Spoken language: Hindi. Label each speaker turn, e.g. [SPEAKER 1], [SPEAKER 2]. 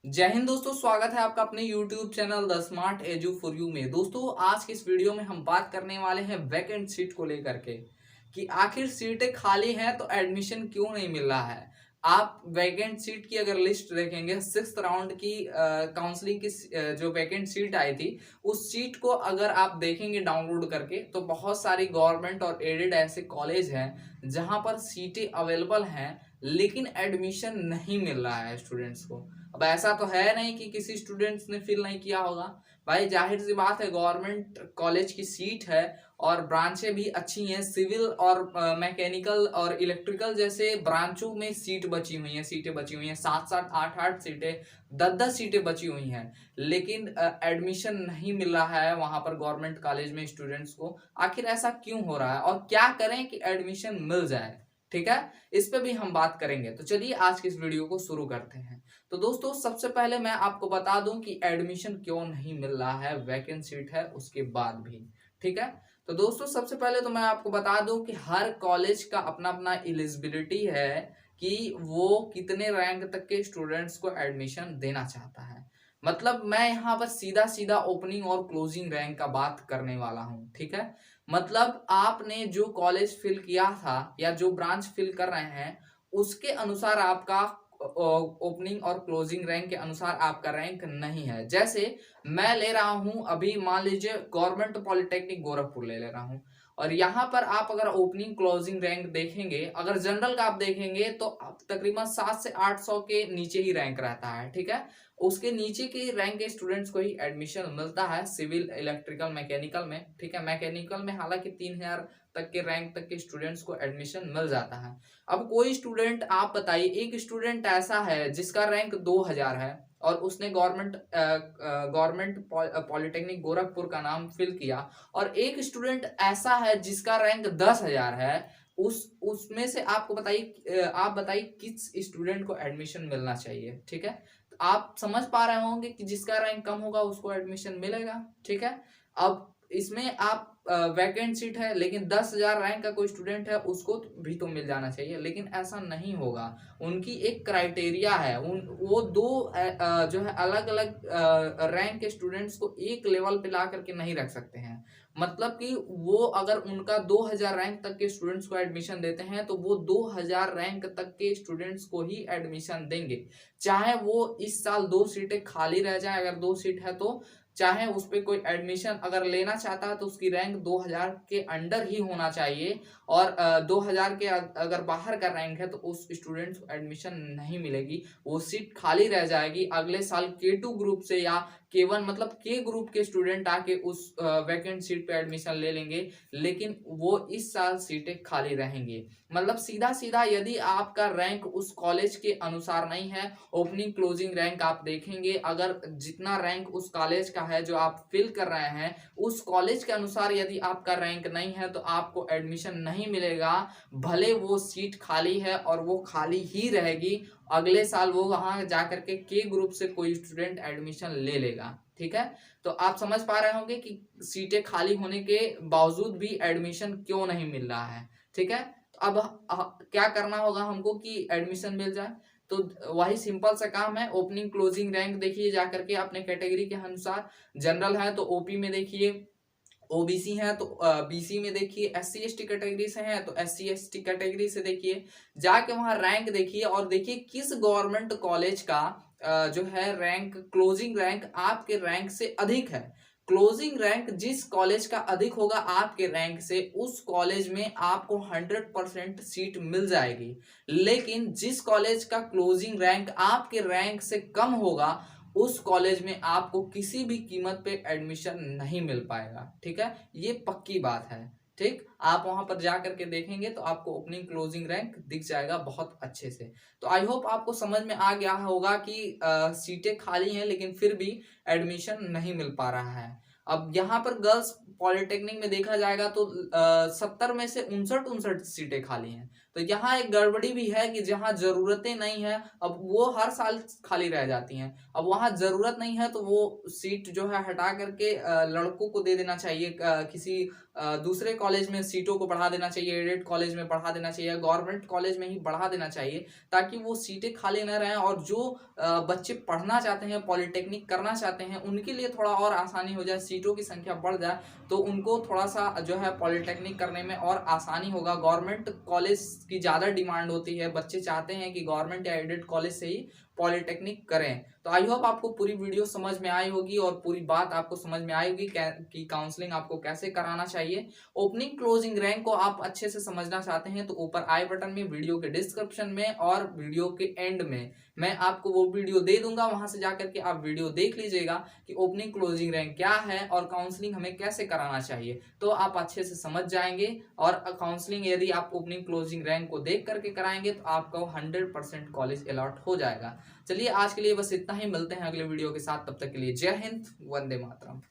[SPEAKER 1] जय हिंद दोस्तों, स्वागत है आपका अपने YouTube channel the smart edu for you में। दोस्तों, आज के इस वीडियो में हम बात करने वाले हैं वैकेंट सीट को लेकर के कि आखिर सीटें खाली हैं तो एडमिशन क्यों नहीं मिल रहा है। आप वैकेंट सीट की अगर लिस्ट देखेंगे, सिक्स्थ राउंड की काउंसलिंग की जो वैकेंट सीट आई थी, उस सीट को अगर आप देखेंगे डाउनलोड करके, तो बहुत सारी गवर्नमेंट और एडेड ऐसे कॉलेज हैं जहां पर सीटें अवेलेबल हैं लेकिन एडमिशन नहीं मिल रहा है स्टूडेंट्स को। अब ऐसा तो है नहीं कि किसी स्टूडेंट्स ने फिल नहीं किया होगा। भाई जाहिर सी बात है, गवर्नमेंट कॉलेज की सीट है और ब्रांचें भी अच्छी हैं। सिविल और मैकेनिकल और इलेक्ट्रिकल जैसे ब्रांचों में सीटें बची हुई हैं, 7-7 8-8 सीटें, 10-10 सीटें बची हुई हैं। लेकिन एडमिशन नहीं मिल रहा है वहां पर गवर्नमेंट कॉलेज में स्टूडेंट्स को। आखिर ऐसा क्यों हो रहा है और क्या करें कि एडमिशन मिल जाए? ठीक है, इस पे भी हम बात करेंगे। तो चलिए आज की इस वीडियो को शुरू करते हैं। तो दोस्तों, सबसे पहले मैं आपको बता दूं कि एडमिशन क्यों नहीं मिल रहा है, वैकेंट सीट है उसके बाद भी। ठीक है, तो दोस्तों सबसे पहले तो मैं आपको बता दूं कि हर कॉलेज का अपना अपना एलिजिबिलिटी है कि वो कितने रैंक तक के स्टूडेंट्स को एडमिशन देना चाहता है। मतलब मैं यहाँ पर सीधा सीधा ओपनिंग और क्लोजिंग रैंक का बात करने वाला हूँ। ठीक है, मतलब आपने जो कॉलेज फिल किया था या जो ब्रांच फिल कर रहे हैं, उसके अनुसार आपका ओपनिंग और क्लोजिंग रैंक के अनुसार आपका रैंक नहीं है। जैसे मैं ले रहा हूं, अभी मान लीजिए गवर्नमेंट पॉलिटेक्निक गोरखपुर ले रहा हूं, और यहाँ पर आप अगर ओपनिंग क्लोजिंग रैंक देखेंगे, अगर जनरल का आप देखेंगे तो तकरीबन 700 से 800 के नीचे ही रैंक रहता है। ठीक है, उसके नीचे के रैंक के स्टूडेंट्स को ही एडमिशन मिलता है सिविल, इलेक्ट्रिकल, मैकेनिकल में। ठीक है, मैकेनिकल में हालांकि 3000 तक के रैंक तक के स्टूडेंट्स को एडमिशन मिल जाता है। अब कोई स्टूडेंट, आप बताइए, एक स्टूडेंट ऐसा है जिसका रैंक 2000 है और उसने गवर्नमेंट पॉलिटेक्निक गोरखपुर का नाम फिल किया, और एक स्टूडेंट ऐसा है जिसका रैंक 10,000 है। उसमें से आपको बताइए, आप बताइए किस स्टूडेंट को एडमिशन मिलना चाहिए। ठीक है, तो आप समझ पा रहे होंगे कि जिसका रैंक कम होगा उसको एडमिशन मिलेगा। ठीक है, अब इसमें आप वैकेंट सीट है लेकिन 10,000 रैंक का कोई स्टूडेंट है, उसको भी तो मिल जाना चाहिए, लेकिन ऐसा नहीं होगा। उनकी एक क्राइटेरिया है, वो दो जो है अलग अलग रैंक के स्टूडेंट्स को एक लेवल पे ला करके नहीं रख सकते हैं। मतलब कि वो अगर उनका 2000 रैंक तक के स्टूडेंट्स को एडमिशन देते हैं तो वो 2000 रैंक तक के स्टूडेंट्स को ही एडमिशन देंगे, चाहे वो इस साल 2 सीटें खाली रह जाए। अगर 2 सीट है तो चाहे उस पे कोई एडमिशन अगर लेना चाहता है तो उसकी रैंक 2000 के अंडर ही होना चाहिए, और 2000 के अगर बाहर का रैंक है तो उस स्टूडेंट को एडमिशन नहीं मिलेगी, वो सीट खाली रह जाएगी। अगले साल K2 ग्रुप से या K1 मतलब के ग्रुप के स्टूडेंट आके उस वैकेंट सीट पे एडमिशन ले लेंगे, लेकिन वो इस साल सीटें खाली रहेंगी। मतलब सीधा सीधा यदि आपका रैंक उस कॉलेज के अनुसार नहीं है, ओपनिंग क्लोजिंग रैंक आप देखेंगे, अगर जितना रैंक उस कॉलेज का है जो आप फिल कर रहे हैं, उस कॉलेज के अनुसार यदि आपका रैंक नहीं है तो आपको एडमिशन नहीं मिलेगा। भले वो सीट खाली है और वो खाली ही रहेगी, अगले साल वो वहां जाकर के ग्रुप से कोई स्टूडेंट एडमिशन ले लेगा। ठीक है, तो आप समझ पा रहे होंगे कि सीटें खाली होने के बावजूद भी एडमिशन क्यों नहीं मिल रहा है। ठीक है, तो अब क्या करना होगा हमको कि एडमिशन मिल जाए? तो वही सिंपल सा काम है, ओपनिंग क्लोजिंग रैंक देखिए जाकर के अपने कैटेगरी के अनुसार। जनरल है तो ओपी में देखिए, ओबीसी है तो बीसी में देखिए, एससी एसटी कैटेगरी से है तो एससी एसटी कैटेगरी से देखिए, जाके वहां रैंक देखिए और देखिए किस गवर्नमेंट कॉलेज का जो है रैंक, क्लोजिंग रैंक आपके रैंक से अधिक है। क्लोजिंग रैंक जिस कॉलेज का अधिक होगा आपके रैंक से, उस कॉलेज में आपको 100% सीट मिल जाएगी। लेकिन जिस कॉलेज का क्लोजिंग रैंक आपके रैंक से कम होगा, उस कॉलेज में आपको किसी भी कीमत पे एडमिशन नहीं मिल पाएगा। ठीक है, ये पक्की बात है। ठीक, आप वहां पर जा करके देखेंगे तो आपको ओपनिंग क्लोजिंग रैंक दिख जाएगा बहुत अच्छे से। तो आई होप आपको समझ में आ गया होगा कि सीटें खाली हैं लेकिन फिर भी एडमिशन नहीं मिल पा रहा है। अब यहाँ पर गर्ल्स पॉलिटेक्निक में देखा जाएगा तो 70 में से 59 सीटें खाली हैं। तो यहाँ एक गड़बड़ी भी है कि जहाँ जरूरतें नहीं है अब वो हर साल खाली रह जाती हैं। अब वहाँ जरूरत नहीं है तो वो सीट जो है हटा करके लड़कों को दे देना चाहिए, किसी दूसरे कॉलेज में सीटों को बढ़ा देना चाहिए, एडेड कॉलेज में बढ़ा देना चाहिए, गवर्नमेंट कॉलेज में ही बढ़ा देना चाहिए, ताकि वो सीटें खाली न रहें और जो बच्चे पढ़ना चाहते हैं, पॉलिटेक्निक करना चाहते हैं, उनके लिए थोड़ा और आसानी हो जाए, सीटों की संख्या बढ़ जाए तो उनको थोड़ा सा जो है पॉलिटेक्निक करने में और आसानी होगा। गवर्नमेंट कॉलेज की ज़्यादा डिमांड होती है, बच्चे चाहते हैं कि गवर्नमेंट या एडेड कॉलेज से ही पॉलिटेक्निक करें। तो आई होप आपको पूरी वीडियो समझ में आई होगी और पूरी बात आपको समझ में आई होगी कि काउंसलिंग आपको कैसे कराना चाहिए। ओपनिंग क्लोजिंग रैंक को आप अच्छे से समझना चाहते हैं तो ऊपर आई बटन में, वीडियो के डिस्क्रिप्शन में और वीडियो के एंड में मैं आपको वो वीडियो दे दूंगा, वहां से जाकर के आप वीडियो देख लीजिएगा कि ओपनिंग क्लोजिंग रैंक क्या है और काउंसलिंग हमें कैसे कराना चाहिए, तो आप अच्छे से समझ जाएंगे। और काउंसलिंग यदि आप ओपनिंग क्लोजिंग रैंक को देख करके कराएंगे तो आपको 100% कॉलेज अलॉट हो जाएगा। चलिए आज के लिए बस इतना ही, मिलते हैं अगले वीडियो के साथ, तब तक के लिए जय हिंद, वंदे मातरम।